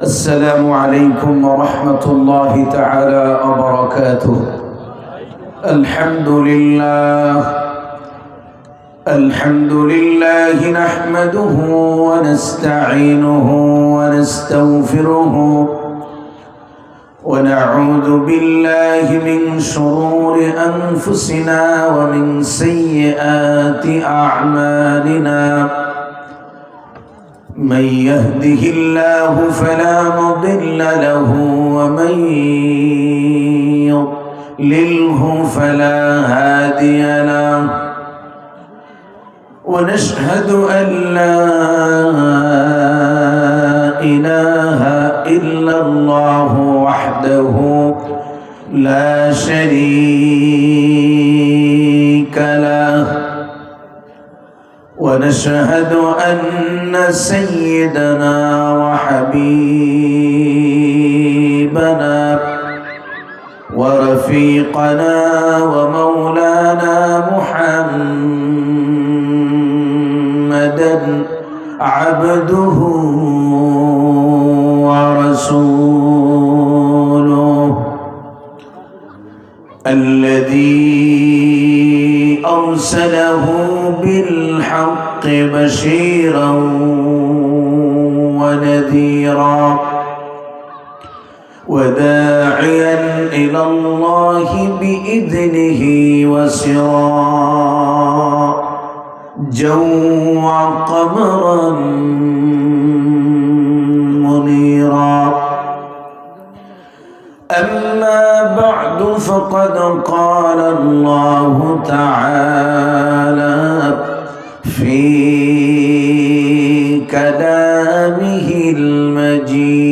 السلام عليكم ورحمة الله تعالى وبركاته. الحمد لله نحمده ونستعينه ونستغفره ونعوذ بالله من شرور أنفسنا ومن سيئات أعمالنا. من يهده الله فلا مضل له ومن يضلله فلا هادي له. ونشهد أن لا إله إلا الله وحده لا شريك له. ونشهد أن سيدنا وحبيبنا ورفيقنا ومولانا محمدا عبده ورسوله الذي أرسله بالحق بشيرا ونذيرا وداعيا إلى الله بإذنه وسراجا وقمرا منيرا. أما بعد فقد قال الله تعالى في كلامه المجيد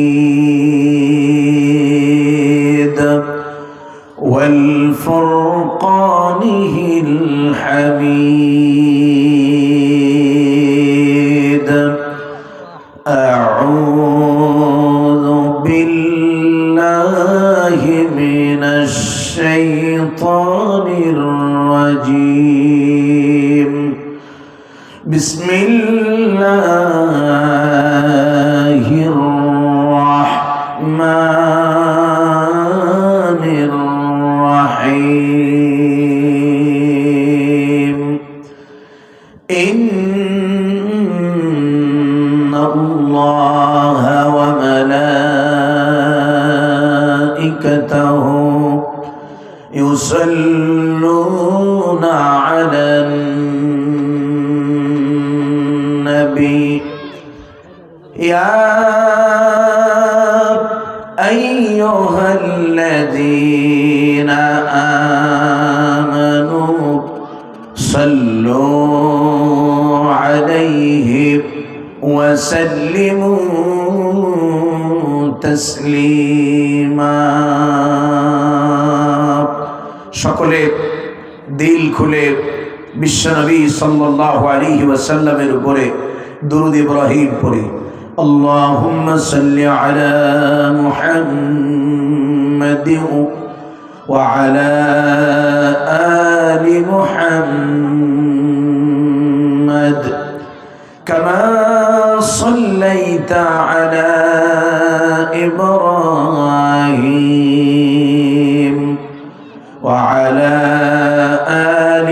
والفرقانه الحميد. أعوذ بالله من الشيطان الرجيم. بسم الله الرحمن الرحيم. إن الله وملائكته يصلون على النبي يا أيها الذين آمنوا صلوا عليه وسلموا تسليما. সকলে দিল খুলে বিশ্বনবী সাল্লাল্লাহু আলাইহি ওয়াসাল্লামের উপরে দুরূদ ইব্রাহিম পড়ে। আল্লাহুম্মা সাল্লি আলা মুহাম্মাদিন ওয়া আলা আলি মুহাম্মাদ কামা সাল্লাইতা আলা ইব্রাহিম وعلى آل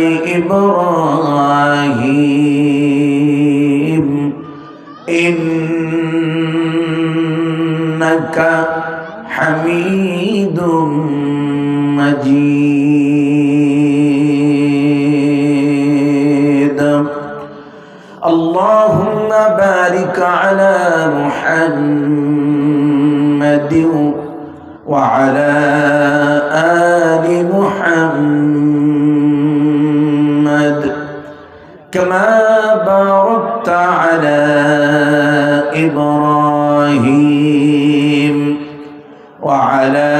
إبراهيم إنك حميد مجيد. اللهم بارك على محمد وعلى آل محمد كما باركت على إبراهيم وعلى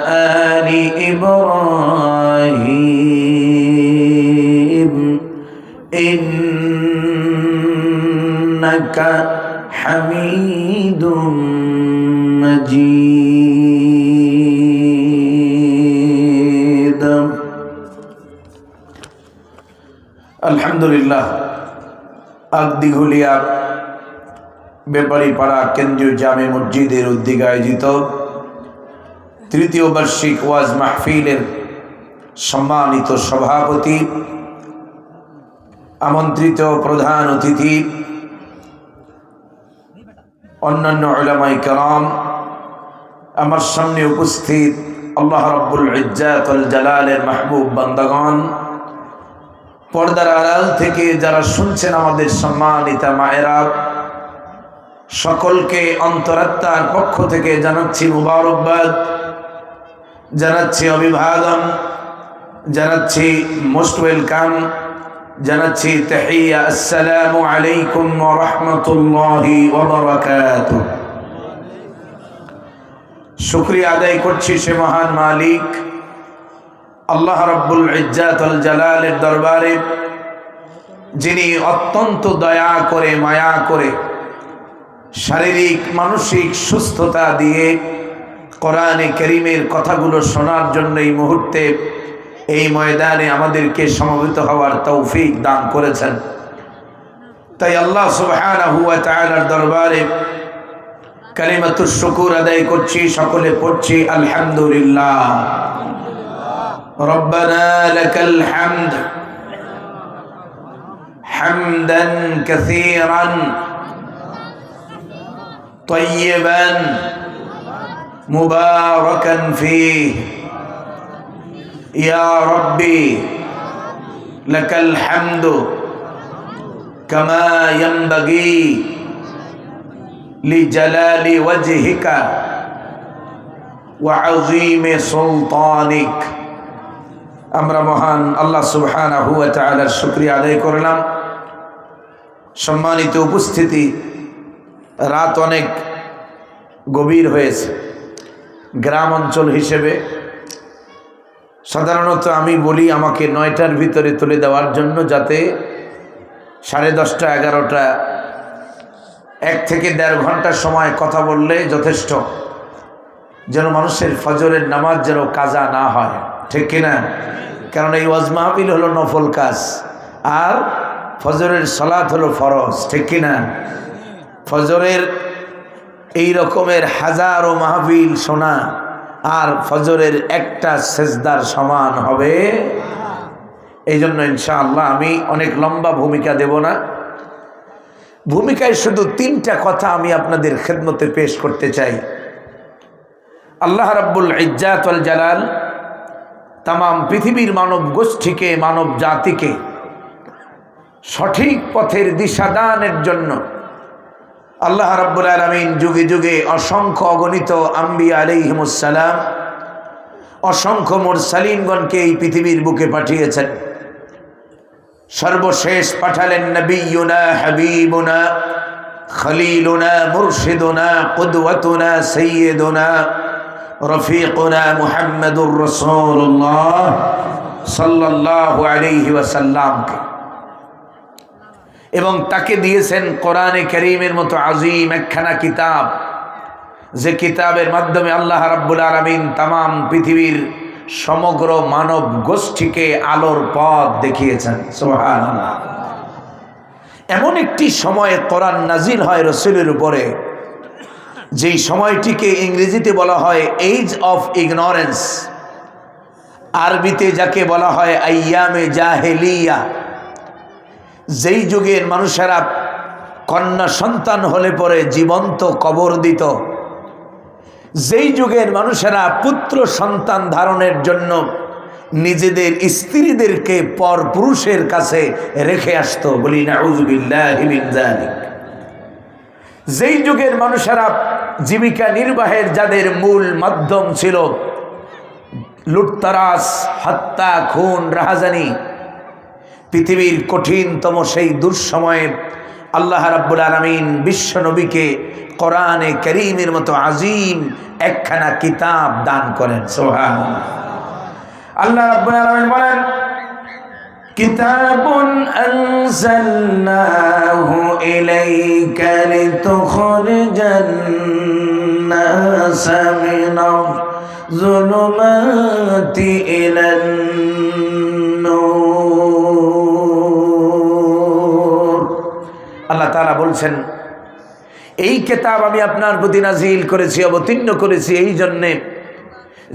آل إبراهيم إنك حميد مجيد. الحمد لله. আগ দিঘুলিয়া বেপারীপাড়া কেন্দ্রীয় জামে মসজিদের উদ্যোগে আয়োজিত তৃতীয় বার্ষিক ওয়াজ মাহফিলের সম্মানিত সভাপতি, আমন্ত্রিত প্রধান অতিথি, অন্যান্য উলামায়ে কেরাম, আমার সামনে উপস্থিত আল্লাহ রাব্বুল ইজ্জাত ওয়াল জালালের মাহবুব বান্দাগণ, পর্দার আড়াল থেকে যারা শুনছেন আমাদের সম্মানিতা মায়েরা, সকলকে অন্তরাত্মার পক্ষ থেকে জানাচ্ছি মুবারকবাদ, জানাচ্ছি অভিবাদন, জানাচ্ছি মোস্ট ওয়েলকাম, জানাচ্ছি তাহিয়া। আসসালামু আলাইকুম ওয়া রাহমাতুল্লাহি ওয়া বারাকাতুহু। শুকরিয়া আদায় করছি সে মহান মালিক আল্লাহ রাব্বুল ইজ্জাত ওয়াল জালালের দরবারে, যিনি অত্যন্ত দয়া করে মায়া করে শারীরিক মানসিক সুস্থতা দিয়ে কোরআনে কারীমের কথাগুলো শোনার জন্য এই মুহূর্তে এই ময়দানে আমাদেরকে সমবেত হওয়ার তৌফিক দান করেছেন। তাই আল্লাহ সুবহানাহু ওয়া তাআলার দরবারে কালিমাতুশ শুকর আদায় করছি, সকলে পড়ছি আলহামদুলিল্লাহ। রব্বানা লাকাল হামদ হামদান কাসীরান তাইয়িবান মুবারাকান ফীহি ইয়া রাব্বি লাকাল হামদু কামা ইয়ানবাগি লিজালালি ওয়াজহিকা ওয়া আযীমি সুলতানিক। আমরা মহান আল্লাহ সুবহানাহু ওয়া তাআলার শুকরিয়া আদায় করলাম। সম্মানিত উপস্থিতি, রাত অনেক গভীর হয়েছে। গ্রাম অঞ্চল হিসেবে সাধারণত আমি বলি আমাকে 9টার ভিতরে তুলে দেওয়ার জন্য, যাতে 10:30, 11টা 1 থেকে 1.5 ঘন্টার সময় কথা বললে যথেষ্ট, যেন মানুষের ফজরের নামাজ যেন কাজা না হয়, ঠিক কিনা? কারণ এই ওয়াজ মাহফিল হলো নফল কাজ, আর ফজরের সালাত হলো ফরজ, ঠিক কিনা? ফজরের এই রকমের হাজারো মাহফিল শোনা আর ফজরের একটা সেজদার সমান হবে। এই জন্য ইনশাআল্লাহ আমি অনেক লম্বা ভূমিকা দেব না। ভূমিকায় শুধু 3টা কথা আমি আপনাদের খেদমতে পেশ করতে চাই। আল্লাহ রাব্বুল ইজ্জাত ওয়াল জালাল তাম পৃথিবীর মানব গোষ্ঠীকে, মানব জাতিকে সঠিক পথের দিশাদানের জন্য আল্লাহ রাব্বুল আলামিন যুগে যুগে অসংখ্য অগণিত আম্বিয়া আলাইহিমুস সালাম, অসংখ্য মুরসালিনগণকে এই পৃথিবীর বুকে পাঠিয়েছেন। সর্বশেষ পাঠালেন নবিয়ুনা হাবিবুনা খলিলুনা মুরশিদুনা কুদওয়াতুনা সাইয়্যিদুনা রফিকুনা মুহাম্মাদুর রাসূলুল্লাহ সাল্লাল্লাহু আলাইহি ওয়াসাল্লামকে, এবং তাকে দিয়েছেন কোরআনে কারীমের মতো আজিম একখানা কিতাব, যে কিতাবের মাধ্যমে আল্লাহ রাব্বুল আলামিন তাম পৃথিবীর সমগ্র মানব গোষ্ঠীকে আলোর পথ দেখিয়েছেন। সুবহানাল্লাহ। এমন একটি সময়ে কোরআন নাজিল হয় রাসূলের উপরে, যেই সময়টিকে ইংরেজিতে বলা হয় এজ অফ ইগনোরেন্স, আরবিতে যাকে বলা হয় আইয়ামে জাহেলিয়া। যেই যুগের মানুষেরা কন্যা সন্তান হলে পরে জীবন্ত কবর দিত, যেই যুগের মানুষেরা পুত্র সন্তান ধারণের জন্য নিজেদের স্ত্রীদেরকে পর পুরুষের কাছে রেখে আসতো, বলি নাউযুবিল্লাহি মিন যালিক। যেই যুগের মানুষেরা জীবিকা নির্বাহের যাদের মূল মাধ্যম ছিল লুটতরাজ, হত্যা, খুন, রাহাজানি, পৃথিবীর কঠিনতম সেই দুঃসময়ে আল্লাহ রাব্বুল আলামিন বিশ্ব নবীকে কোরআনে কারীমের মতো আজিম একখানা কিতাব দান করেন। সুবহানাল্লাহ। আল্লাহ রাব্বুল আলামিন বলেন, কিতাবুন আনজালনাহু ইলাইকা লিতুখরিজান নাসা মিনাজ যুলুমাতি ইলান নূর। আল্লাহ তাআলা বলছেন, এই কিতাব আমি আপনার প্রতি নাজিল করেছি, অবতীর্ণ করেছি এই জন্যে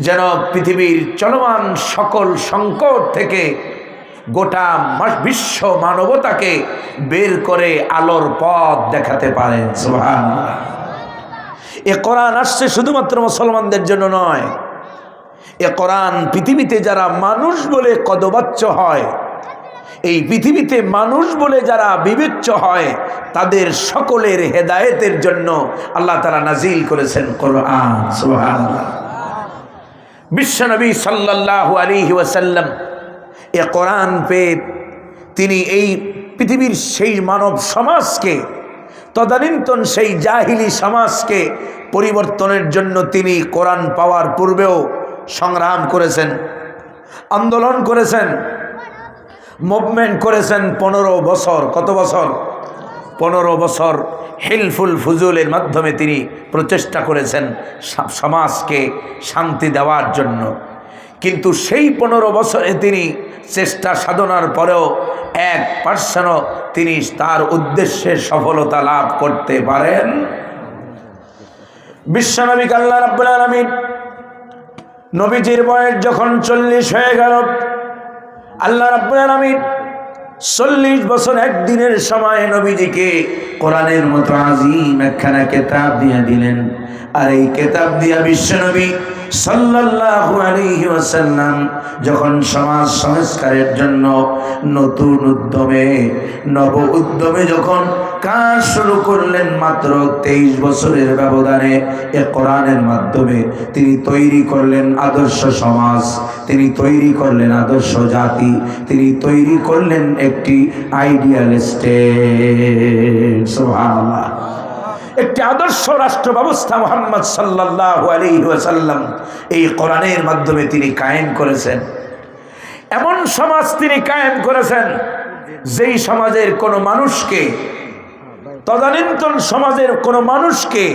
যেন পৃথিবীর চলমান সকল সংকট থেকে গোটা বিশ্ব মানবতাকে বের করে আলোর পথ দেখাতে পারেন। সুবহানাল্লাহ। এ কোরআন আসছে শুধুমাত্র মুসলমানদের জন্য নয়, এ কোরআন পৃথিবীতে যারা মানুষ বলে কদবাচ্য হয়, এই পৃথিবীতে মানুষ বলে যারা বিবেচ্য হয়, তাদের সকলের হেদায়েতের জন্য আল্লাহ তাআলা নাজিল করেছেন কোরআন। সুবহানাল্লাহ। বিশ্বনবী সাল্লাল্লাহু আলাইহি ওয়াসাল্লাম এ কোরআন পেয়ে তিনি এই পৃথিবীর সেই মানব সমাজকে, তদানীন্তন সেই জাহিলি সমাজকে পরিবর্তনের জন্য তিনি কোরআন পাওয়ার পূর্বেও সংগ্রাম করেছেন, আন্দোলন করেছেন, মুভমেন্ট করেছেন 15 বছর। কত বছর? 15 বছর হিলফুল ফুজুলের মাধ্যমে তিনি প্রচেষ্টা করেছেন সমাজকে শান্তি দেওয়ার জন্য। কিন্তু সেই 15 বছরে তিনি চেষ্টা সাধনার পরেও 1% তিনি তার উদ্দেশ্যে সফলতা লাভ করতে পারেন। বিশ্বনবী আল্লাহ রাব্বুল আলামিন নবীজির বয়স যখন 40 হয়ে গেল, আল্লাহ রাব্বুল আলামিন 40 বছর একদিনের সময় নবীজিকে কোরআনের মতো আজিম একখানা কিতাব দিয়ে দিলেন। আর এই কিতাব দিয়া বিশ্বনবী সাল্লাল্লাহু আলাইহি ওয়াসাল্লাম যখন সমাজ সংস্কারের জন্য নতুন উদ্যমে, নব উদ্যমে যখন কাজ শুরু করলেন, মাত্র 23 বছরের ব্যবধানে এ কোরআনের মাধ্যমে তিনি তৈরি করলেন আদর্শ সমাজ, তিনি তৈরি করলেন আদর্শ জাতি, তিনি তৈরি করলেন একটি আইডিয়াল স্টেট। সুবহানাল্লাহ। একটি আদর্শ রাষ্ট্র ব্যবস্থা মুহাম্মদ সাল্লাল্লাহু আলাইহি ওয়াসাল্লাম এই কোরআনের মাধ্যমে তিনি কায়েম করেছেন। এমন সমাজ তিনি কায়েম করেছেন যেই সমাজের কোনো মানুষকে, তদানীন্তন সমাজের কোনো মানুষকে,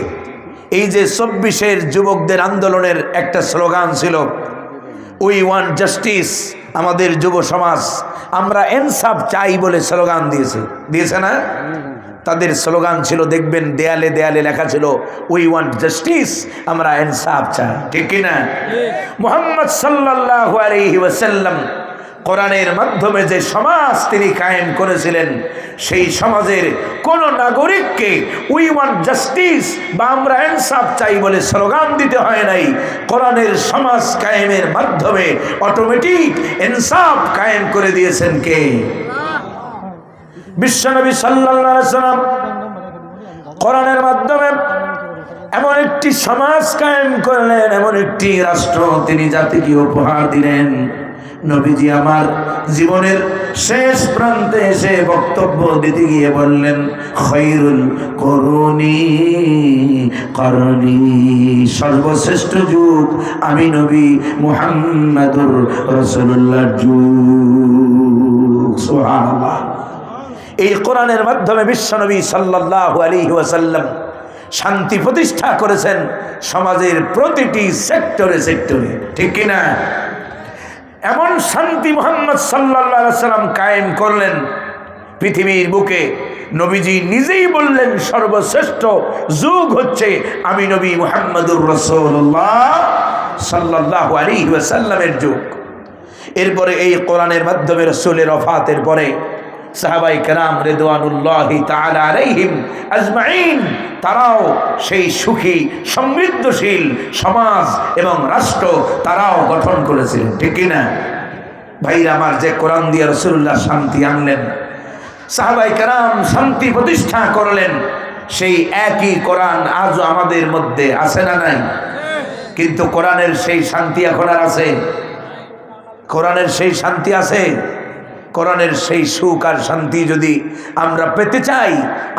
এই যে 24-এর যুবকদের আন্দোলনের একটা স্লোগান ছিল, উই ওয়ান্ট জাস্টিস, আমাদের যুব সমাজ আমরা ইনসাফ চাই বলে স্লোগান দিয়েছে না? তাদের স্লোগান ছিল, দেখবেন দেয়ালে দেয়ালে লেখা ছিল, উই ওয়ান্ট জাস্টিস, আমরা ইনসাফ চাই। ঠিক কি না? মুহাম্মদ সাল্লাল্লাহু আলাইহি ওয়াসাল্লাম কোরআনের মাধ্যমে যে সমাজ তিনি কায়েম করেছিলেন, সেই সমাজের কোন নাগরিককে উই ওয়ান্ট জাস্টিস বা আমরা ইনসাফ চাই বলে স্লোগান দিতে হয় নাই। কোরআনের সমাজ কায়েমের মাধ্যমে অটোমেটিক ইনসাফ কায়েম করে দিয়েছেন কে? বিশ্বনবী সাল্লাল্লাহু আলাইহি ওয়াসাল্লাম কোরআনের মাধ্যমে এমন একটি সমাজ কায়েম করলেন, এমন একটি রাষ্ট্র তিনি জাতিকে উপহার দিলেন। নবীজি আমার জীবনের শেষ প্রান্তে এসে বক্তব্য দিতে গিয়ে বললেন, খায়রুল করুনি, সর্বশ্রেষ্ঠ যুগ আমি নবী মুহাম্মদুর রাসূলুল্লাহর যুগ। সুবহানাল্লাহ। এই কোরআনের মাধ্যমে বিশ্বনবী সাল্লাল্লাহু আলাইহি ওয়াসাল্লাম শান্তি প্রতিষ্ঠা করেছেন সমাজের প্রতিটি সেক্টরে সেক্টরে। ঠিক কি না? এমন শান্তি মুহাম্মদ সাল্লাল্লাহু আলাইহি ওয়াসাল্লাম কায়েম করলেন পৃথিবীর বুকে। নবীজি নিজেই বললেন, সর্বশ্রেষ্ঠ যুগ হচ্ছে আমি নবী মুহাম্মদুর রাসূলুল্লাহ সাল্লাল্লাহু আলাইহি ওয়াসাল্লামের যুগ। এরপরে এই কোরআনের মাধ্যমে রাসূলের ওফাতের পরে সাহাবাই কেরাম রিদওয়ানুল্লাহি তাআলা আলাইহিম আজমাইন তারাও সেই সুখী সমৃদ্ধশীল সমাজ এবং রাষ্ট্র তারাও গঠন করেছিলেন। ঠিক কিনা ভাইরা আমার? যে কোরআন দিয়ে রাসূলুল্লাহ শান্তি আনলেন, সাহাবাই কেরাম শান্তি প্রতিষ্ঠা করলেন, সেই একই কোরআন আজও আমাদের মধ্যে আছে না নাই? কিন্তু কোরআনের সেই শান্তি এখন আর আছে? কোরআনের সেই শান্তি আছে? কোরআনের সেই সুখ আর শান্তি যদি আমরা পেতে চাই,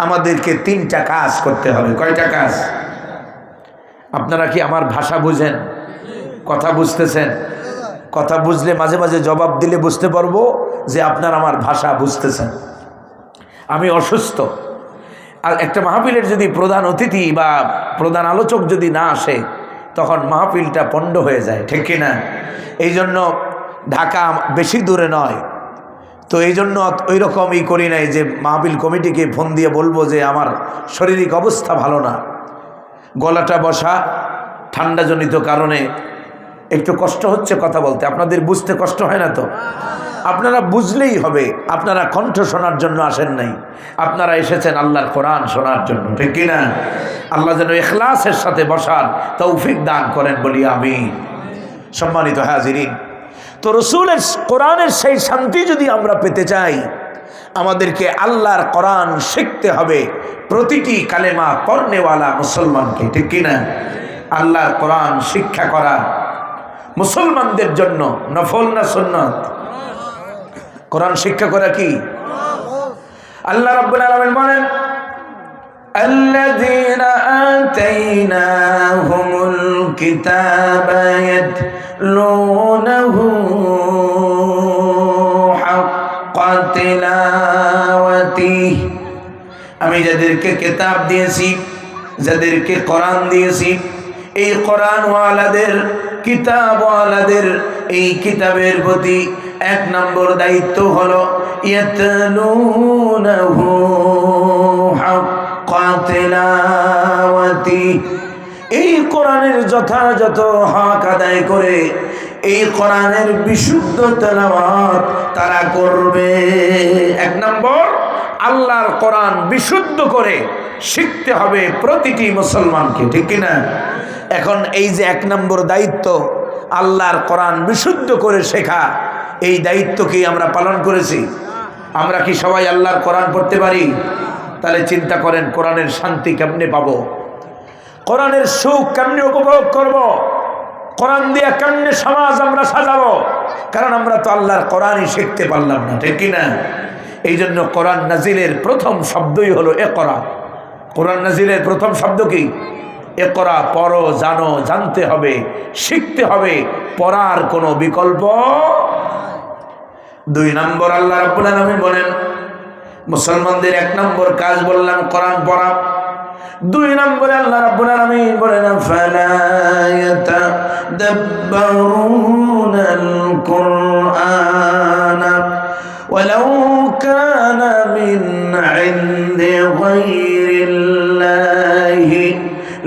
আমাদেরকে 3টা কাজ করতে হবে। কয়টা কাজ? আপনারা কি আমার ভাষা বুঝেন? কথা বুঝতেছেন? কথা বুঝলে মাঝে মাঝে জবাব দিলে বুঝতে পারবো যে আপনার আমার ভাষা বুঝতেছেন। আমি অসুস্থ, আর একটা মাহফিলের যদি প্রধান অতিথি বা প্রধান আলোচক যদি না আসে, তখন মাহফিলটা পণ্ড হয়ে যায়। ঠিক কিনা? এই জন্য ঢাকা বেশি দূরে নয়, তো এই জন্য ওই রকমই করি নাই যে মাহফিল কমিটিকে ফোন দিয়ে বলবো যে আমার শারীরিক অবস্থা ভালো না, গলাটা বসা, ঠান্ডাজনিত কারণে একটু কষ্ট হচ্ছে কথা বলতে। আপনাদের বুঝতে কষ্ট হয় না তো? আপনারা বুঝলেই হবে। আপনারা কণ্ঠ শোনার জন্য আসেন নাই, আপনারা এসেছেন আল্লাহর কোরআন শোনার জন্য, ঠিক কিনা? আল্লাহ যেন ইখলাসের সাথে বসার তৌফিক দান করেন বলি আমিন। সম্মানিত হাজিরিন, তো রসুলের কোরআনের সেই শান্তি যদি আমরা পেতে চাই, আমাদেরকে আল্লাহর কোরআন শিখতে হবে প্রতিটি কালেমা পড়নেওয়ালা মুসলমানকে, ঠিক কিনা? আল্লাহর কোরআন শিক্ষা করা মুসলমানদের জন্য নফল না সুন্নাত? কোরআন শিক্ষা করা কি? আল্লাহ রাব্বুল আলামিন বলেন, الذين آتيناهم الكتاب يتلونه حق تلاوته। আমি যাদেরকে কিতাব দিয়েছি, যাদেরকে কোরআন দিয়েছি, এই কোরআন ওয়ালাদের, কিতাব ওয়ালাদের এই কিতাবের প্রতি এক নম্বর দায়িত্ব হলো ইয়াতলুনাহু হাক্কা তিলাওয়াতি, এই কোরআনের যথাযথ হক আদায় করে এই কোরআনের বিশুদ্ধ তেলাওয়াত তারা করবে। এক নম্বর, আল্লাহর কোরআন বিশুদ্ধ করে শিখতে হবে প্রতিটি মুসলমানকে, ঠিক কিনা? এখন এই যে এক নম্বর দায়িত্ব আল্লাহর কোরআন বিশুদ্ধ করে শেখা, এই দায়িত্ব কি আমরা পালন করেছি? আমরা কি সবাই আল্লাহর কোরআন পড়তে পারি? তাহলে চিন্তা করেন কোরআনের শান্তি কেমনে পাবো, কোরআনের সুখ কেমনে উপভোগ করব, কোরআন দিয়ে কেমনে সমাজ আমরা সাজাবো, কারণ আমরা তো আল্লাহর কোরআনই শিখতে পারলাম না, ঠিক কিনা? এই জন্য কোরআন নাজিলের প্রথম শব্দই হলো ইকরা। কোরআন নাজিলের প্রথম শব্দ কি? ইকরা, পড়ো, জানো, জানতে হবে, শিখতে হবে, পড়ার কোনো বিকল্প। দুই নম্বর, আল্লাহ রাব্বুল আলামিন বলেন মুসলমানদের এক নম্বর কাজ বললাম কোরআন পড়া। দুই নম্বরে আল্লাহ রাব্বুল আলামিন বলেন ফালা ইয়াতাদাব্বারুনাল কুরআন ওয়ালাউ কানা মিন ইনদি গায়রিল্লাহি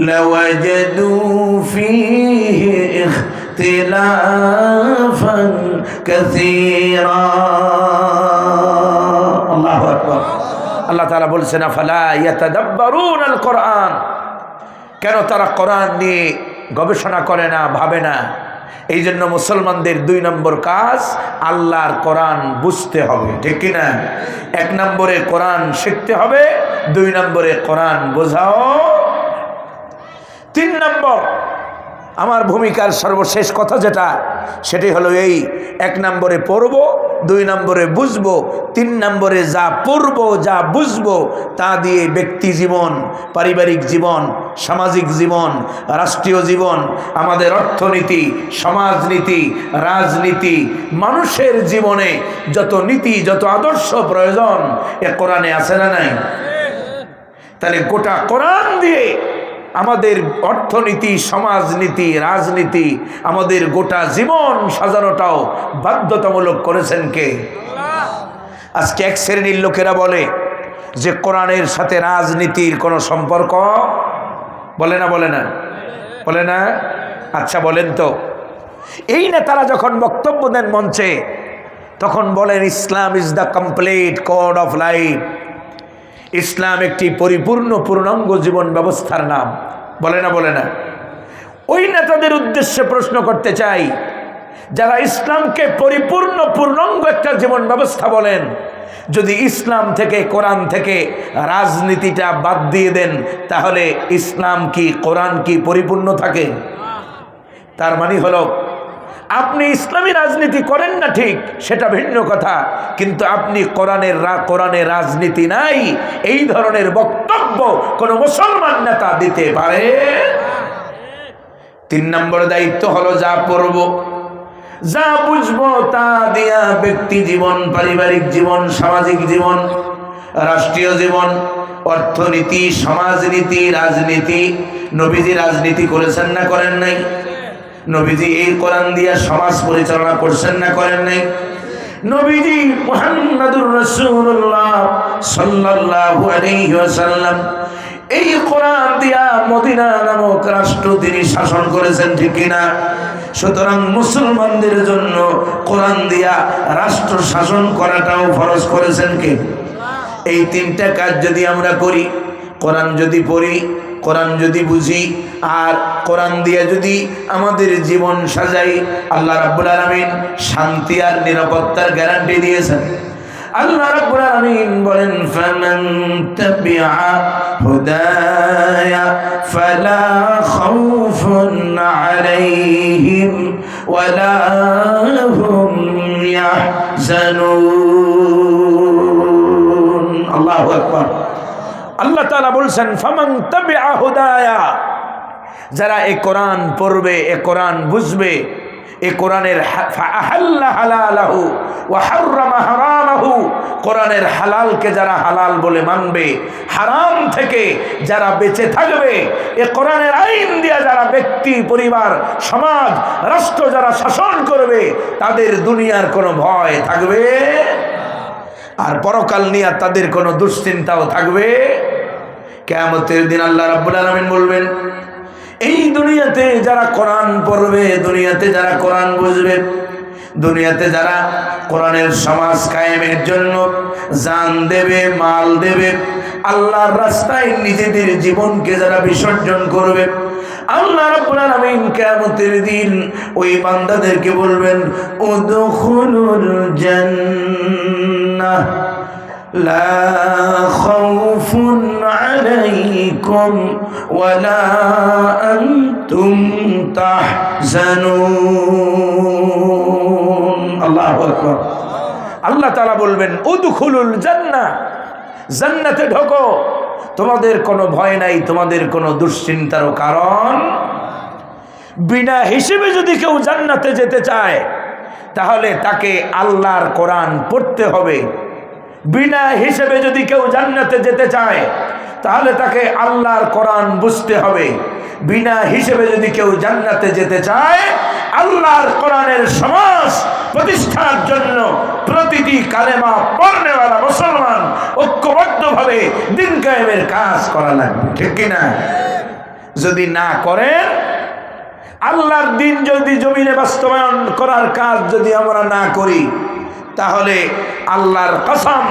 লাওয়াজাদু ফীহি ইখতিলাফান কাসীরা। আল্লাহু আকবার। আল্লাহ তাআলা বলছেন আফালা ইয়াতাদাব্বারুনাল কোরআন, কেন তারা কোরআন নিয়ে গবেষণা করে না, ভাবে না? এই জন্য মুসলমানদের দুই নম্বর কাজ আল্লাহর কোরআন বুঝতে হবে, ঠিক কিনা? এক নম্বরে কোরআন শিখতে হবে, দুই নম্বরে কোরআন বোঝাও। তিন নম্বর, আমার ভূমিকার সর্বশেষ কথা যেটা, সেটি হলো এই: এক নম্বরে পড়ব, দুই নম্বরে বুঝবো, তিন নম্বরে যা পড়ব, যা বুঝবো তা দিয়ে ব্যক্তি জীবন, পারিবারিক জীবন, সামাজিক জীবন, রাষ্ট্রীয় জীবন, আমাদের অর্থনীতি, সমাজনীতি, রাজনীতি, মানুষের জীবনে যত নীতি, যত আদর্শ প্রয়োজন এ কোরআনে আছে না নাই? তাহলে গোটা কোরআন দিয়ে আমাদের অর্থনীতি, সমাজনীতি, রাজনীতি, আমাদের গোটা জীবন সাজানোটাও বাধ্যতামূলক করেছেন কে? আজকে এক শ্রেণীর লোকেরা বলে যে কোরআনের সাথে রাজনীতির কোনো সম্পর্ক, বলে না? বলে না? বলে না? আচ্ছা বলেন তো, এই নেতারা যখন বক্তব্য দেন মঞ্চে তখন বলেন Islam is the complete code of life, ইসলাম একটি পরিপূর্ণ পূর্ণাঙ্গ জীবন ব্যবস্থার নাম, বলে না? বলে না? ওই নেতাদের উদ্দেশ্যে প্রশ্ন করতে চাই, যারা ইসলামকে পরিপূর্ণ পূর্ণাঙ্গ একটা জীবন ব্যবস্থা বলেন, যদি ইসলাম থেকে, কোরআন থেকে রাজনীতিটা বাদ দিয়ে দেন, তাহলে ইসলাম কি, কোরআন কি পরিপূর্ণ থাকে? তার মানে হলো আপনি ইসলামী রাজনীতি করেন না, ঠিক, সেটা ভিন্ন কথা, কিন্তু আপনি কোরআনে রাজনীতি নাই এই ধরনের বক্তব্য কোন মুসলমান নেতা দিতে পারে? তিন নম্বর দায়িত্ব হলো যা পড়ব, যা বুঝবো তা দিয়া ব্যক্তি জীবন, পারিবারিক জীবন, সামাজিক জীবন, রাষ্ট্রীয় জীবন, অর্থনীতি, সমাজনীতি, রাজনীতি। নবীজি রাজনীতি করেছেন না করেন নাই? নবীজি এই কোরআন দিয়া সমাজ পরিচালনা করছেন না করেন নাই? নবীজি মুহাম্মদুর রাসূলুল্লাহ সাল্লাল্লাহু আলাইহি ওয়াসাল্লাম এই কোরআন দিয়া মদিনা নামক রাষ্ট্র তিনি শাসন করেছেন, ঠিক কিনা? সুতরাং মুসলমানদের জন্য কোরআন দিয়া রাষ্ট্র শাসন করাটাও ফরজ করেছেন কে? এই তিনটা কাজ যদি আমরা করি, কোরআন যদি পড়ি, কোরআন যদি বুঝি, আর কোরআন দিয়ে যদি আমাদের জীবন সাজাই, আল্লাহ রাব্বুল আলামিন শান্তি আর নিরাপত্তার গ্যারান্টি দিয়েছেন। আল্লাহ রাব্বুল আলামিন বলেন, ফামান তাবিআ হুদায়া ফালা খাউফুন আলাইহিম ওয়ালা হুম ইয়াহজানুন। আল্লাহু আকবার। আল্লাহ তাআলা বলছেন, ফামান তাবিআ হুদায়া, যারা এই কোরআন পড়বে, এই কোরআন বুঝবে, এই কোরআনের ফাআহাল্লা হালালাহু ওয়া হাররামা হারামাহু, কোরআনের হালালকে যারা হালাল বলে মানবে, হারাম থেকে যারা বেঁচে থাকবে, এই কোরআনের আইন দিয়ে যারা ব্যক্তি, পরিবার, সমাজ, রাষ্ট্র যারা শাসন করবে, তাদের দুনিয়ার কোনো ভয় থাকবে আর পরকাল নিয়ে তাদের কোনো দুশ্চিন্তাও থাকবে। কিয়ামতের দিন আল্লাহ রাব্বুল আলামিন বলবেন, এই দুনিয়াতে যারা কোরআন পড়বে, দুনিয়াতে যারা কোরআন বুঝবে, দুনিয়াতে যারা কোরআনের সমাজ কায়েমের জন্য জান দেবে, মাল দেবে, আল্লাহর রাস্তায় নিজেদের জীবনকে যারা বিসর্জন করবে, আল্লাহ রাব্বুল আলামিন কিয়ামতের দিন ওই বান্দাদেরকে বলবেন, উদখুলুল জান্নাহ লা খাউফুন আলাইকুম ওয়ালা আনতুম তাহজানুন। আল্লাহু আকবার। আল্লাহ তাআলা বলবেন, উদখুলুল জান্নাহ, জান্নাতে ঢোকো, তোমাদের কোনো ভয় নাই, তোমাদের কোনো দুশ্চিন্তারও কারণ। বিনা হিসেবে যদি কেউ জান্নাতে যেতে চায় তাহলে তাকে আল্লাহর কোরআন পড়তে হবে। বিনা হিসেবে যদি কেউ জান্নাতে যেতে চায় তাহলে তাকে আল্লাহর কোরআন বুঝতে হবে। বিনা হিসেবে যদি কেউ জান্নাতে যেতে চায়, আল্লাহর কোরআনের সমাজ প্রতিষ্ঠার জন্য প্রতিটি কালেমা পড়নেওয়ালা মুসলমান ঐক্যবদ্ধভাবে দিন কায়েমের কাজ করা লাগবে, ঠিক কিনা? যদি না করেন, আল্লাহর দিন যদি জমিনে বাস্তবায়ন করার কাজ যদি আমরা না করি, তাহলে আল্লাহর কসম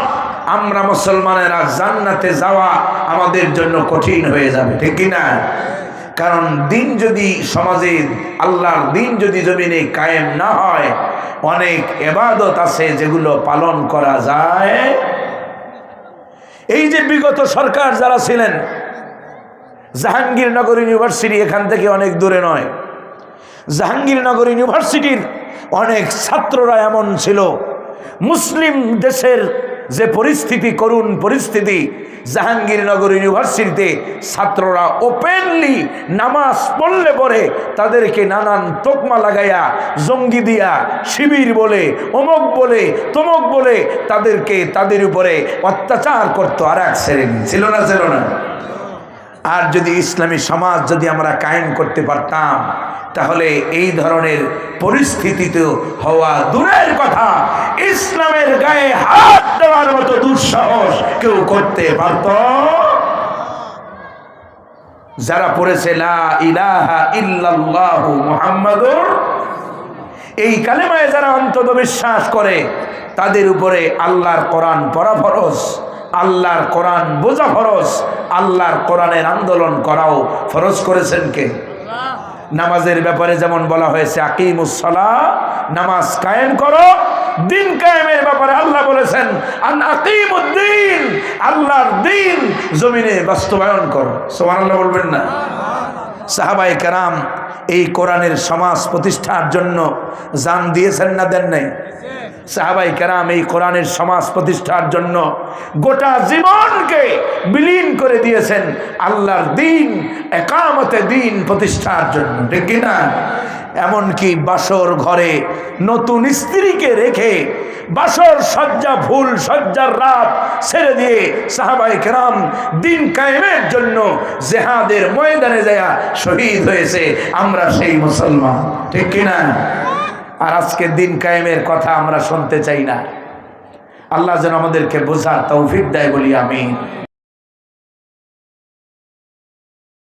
আমরা মুসলমানেরা জান্নাতে যাওয়া আমাদের জন্য কঠিন হয়ে যাবে, ঠিক কিনা? কারণ দিন যদি সমাজে, আল্লাহর দিন যদি জমিনে কায়েম না হয়, অনেক ইবাদত আছে যেগুলো পালন করা যায়। এই যে বিগত সরকার যারা ছিলেন, জাহাঙ্গীরনগর ইউনিভার্সিটি এখান থেকে অনেক দূরে নয়, জাহাঙ্গীরনগর ইউনিভার্সিটির অনেক ছাত্ররা এমন ছিল, মুসলিম দেশের যে পরিস্থিতি, করুণ পরিস্থিতি, জাহাঙ্গীরনগর ইউনিভার্সিটিতে ছাত্ররা ওপেনলি নামাজ পড়লে পরে তাদেরকে নানান তোকমা লাগাইয়া, জঙ্গি দিয়া, শিবির বলে, অমুক বলে, তমুক বলে তাদেরকে, তাদের উপরে অত্যাচার করতো। আর এক শ্রেণী ছিল না, ছিল না? আর যদি ইসলামী সমাজ যদি আমরা কায়েম করতে পারতাম, তাহলে এই ধরনের পরিস্থিতিতে হওয়া দূরের কথা, ইসলামের গায়ে হাত দেওয়ার মতো দুঃসাহস কেউ করতে পারত? যারা পড়েছে লা ইলাহা ইল্লাল্লাহু মুহাম্মাদুর, এই কালেমায় যারা অন্তত বিশ্বাস করে, তাদের উপরে আল্লাহর কোরআন পড়া ফরজ, আল্লাহর কোরআন বোঝা ফরজ, আল্লাহর কোরআনের আন্দোলন করাও ফরজ করেছেন কে? নামাজের ব্যাপারে যেমন বলা হয়েছে আকিমুস সালাহ, নামাজ কায়েম করো, দিন কায়েমের ব্যাপারে আল্লাহ বলেছেন আন আকিমুদ্দিন, আল্লাহর দিন জমিনে বাস্তবায়ন করো। সুবহানাল্লাহ বলবেন না? সাহাবায়ে কেরাম এই কোরআনের সমাজ প্রতিষ্ঠার জন্য জান দিয়েছেন না দেন নাই? সাহাবায়ে কেরাম এই কোরআনের সমাজ প্রতিষ্ঠার জন্য গোটা জীবনকে বিলীন করে দিয়েছেন আল্লাহর দিন, একামতে দিন প্রতিষ্ঠার জন্য, ঠিক কিনা? এমনকি বাসর ঘরে নতুন স্ত্রীকে রেখে বাসর সজ্জা, ফুল সজ্জার রাত ছেড়ে দিয়ে সাহাবায়ে কেরাম দিন কায়েমের জন্য জিহাদের ময়দানে যায় শহীদ হয়েছে। আমরা সেই মুসলমান, ঠিক কিনা? আর আজকে দিন কায়েমের কথা আমরা শুনতে চাই না। আল্লাহ যেন আমাদেরকে বোঝার তৌফিক দেয়, বলি আমিন।